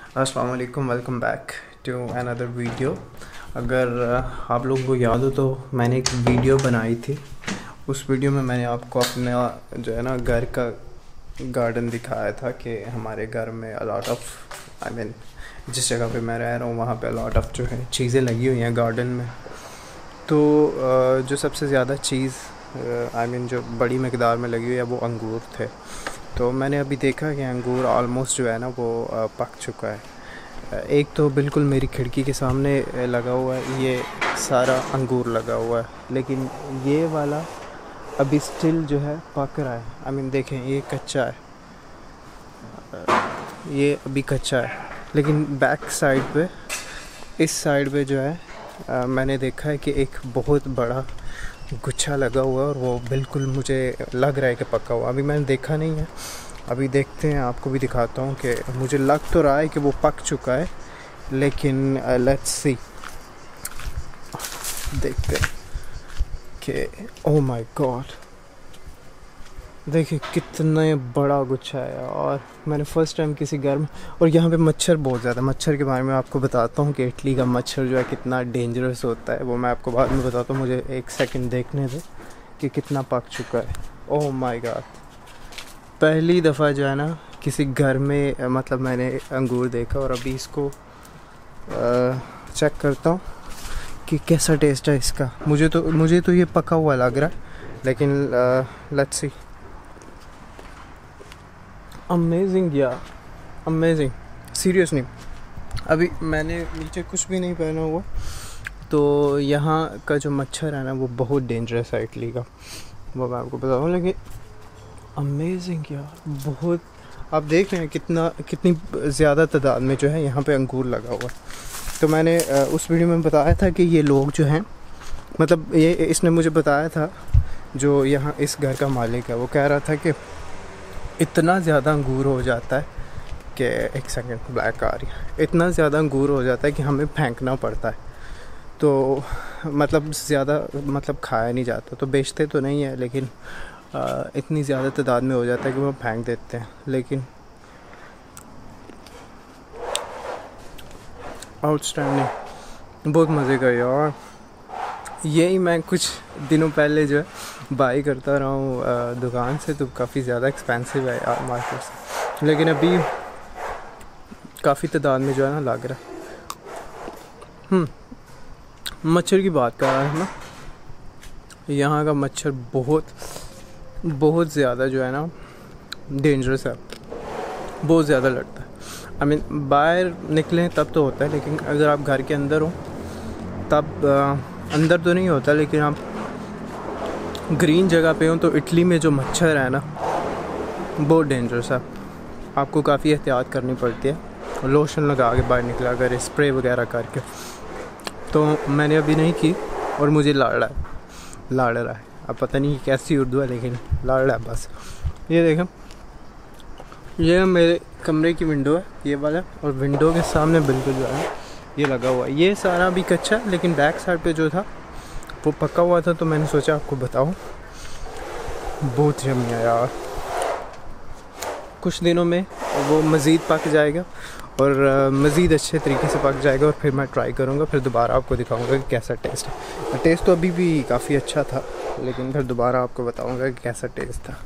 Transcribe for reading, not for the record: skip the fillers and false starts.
अस्सलाम वालेकुम, welcome back to another video. अगर आप लोगों को याद हो तो मैंने एक वीडियो बनाई थी। उस वीडियो में मैंने आपको अपना जो है ना घर का गार्डन दिखाया था कि हमारे घर में अलॉट ऑफ जिस जगह पे मैं रह रहा हूँ वहाँ पे अलॉट ऑफ जो है चीज़ें लगी हुई हैं गार्डन में। तो जो सबसे ज़्यादा चीज़ जो बड़ी मकदार में लगी हुई है वो अंगूर थे। तो मैंने अभी देखा कि अंगूर ऑलमोस्ट जो है ना वो पक चुका है। एक तो बिल्कुल मेरी खिड़की के सामने लगा हुआ है, ये सारा अंगूर लगा हुआ है, लेकिन ये वाला अभी स्टिल जो है पक रहा है। देखें ये कच्चा है, ये अभी कच्चा है, लेकिन बैक साइड पे इस साइड पे जो है मैंने देखा है कि एक बहुत बड़ा गुच्छा लगा हुआ है और वो बिल्कुल मुझे लग रहा है कि पका हुआ। अभी मैंने देखा नहीं है, अभी देखते हैं, आपको भी दिखाता हूँ कि मुझे लग तो रहा है कि वो पक चुका है, लेकिन लेट्स सी, देखते हैं कि ओह माय गॉड, देखिए कितना बड़ा गुच्छा है। और मैंने फ़र्स्ट टाइम किसी घर में, और यहाँ पे मच्छर बहुत ज़्यादा, मच्छर के बारे में आपको बताता हूँ कि इटली का मच्छर जो है कितना डेंजरस होता है, वो मैं आपको बाद में बताता हूँ। मुझे एक सेकंड देखने दे कि कितना पक चुका है। ओह माय गॉड, पहली दफ़ा जो है ना किसी घर में मैंने अंगूर देखा, और अभी इसको चेक करता हूँ कि कैसा टेस्ट है इसका। मुझे तो ये पका हुआ लग रहा है, लेकिन लेट्स सी। अमेजिंग यार, अमेजिंग, सीरियसली। अभी मैंने नीचे कुछ भी नहीं पहना हुआ, तो यहाँ का जो मच्छर है ना वो बहुत डेंजरस है इटली का, वो मैं आपको बताऊँ। लेकिन अमेजिंग यार, बहुत। आप देख रहे हैं कितनी ज़्यादा तादाद में जो है यहाँ पे अंगूर लगा हुआ है। तो मैंने उस वीडियो में बताया था कि ये लोग जो हैं, ये इसने मुझे बताया था, जो यहाँ इस घर का मालिक है, वो कह रहा था कि इतना ज़्यादा अंगूर हो जाता है कि एक सेकंड, ब्लैक आ रही है, इतना ज़्यादा अंगूर हो जाता है कि हमें फेंकना पड़ता है। तो ज़्यादा खाया नहीं जाता, तो बेचते तो नहीं है, लेकिन इतनी ज़्यादा तादाद में हो जाता है कि वो फेंक देते हैं। लेकिन आउटस्टैंडिंग, बहुत मज़े का यार। यही मैं कुछ दिनों पहले जो है बाई करता रहा हूँ दुकान से, तो काफ़ी ज़्यादा एक्सपेंसिव है यार मार्केट से, लेकिन अभी काफ़ी तादाद में जो है ना लग रहा है। मच्छर की बात कर रहा है ना, यहाँ का मच्छर बहुत ज़्यादा जो है ना डेंजरस है, बहुत ज़्यादा लड़ता है। बाहर निकलें तब तो होता है, लेकिन अगर आप घर के अंदर हो तब अंदर तो नहीं होता, लेकिन आप ग्रीन जगह पे हो तो इटली में जो मच्छर है ना बहुत डेंजरस है। आपको काफ़ी एहतियात करनी पड़ती है, लोशन लगा के बाहर निकला कर, स्प्रे वगैरह करके। तो मैंने अभी नहीं की और मुझे लड़ रहा है। अब पता नहीं कैसी उर्दू है, लेकिन लड़ रहा है बस। ये देखें, ये मेरे कमरे की विंडो है ये वाला, और विंडो के सामने बिल्कुल जो है ये लगा हुआ है। ये सारा भी कच्चा, लेकिन बैक साइड पे जो था वो पका हुआ था, तो मैंने सोचा आपको बताऊं। बहुत यम्मी है यार, कुछ दिनों में वो मज़ीद पक जाएगा और मज़ीद अच्छे तरीके से पक जाएगा, और फिर मैं ट्राई करूँगा, फिर दोबारा आपको दिखाऊँगा कि कैसा टेस्ट है। टेस्ट तो अभी भी काफ़ी अच्छा था, लेकिन फिर दोबारा आपको बताऊँगा कि कैसा टेस्ट था।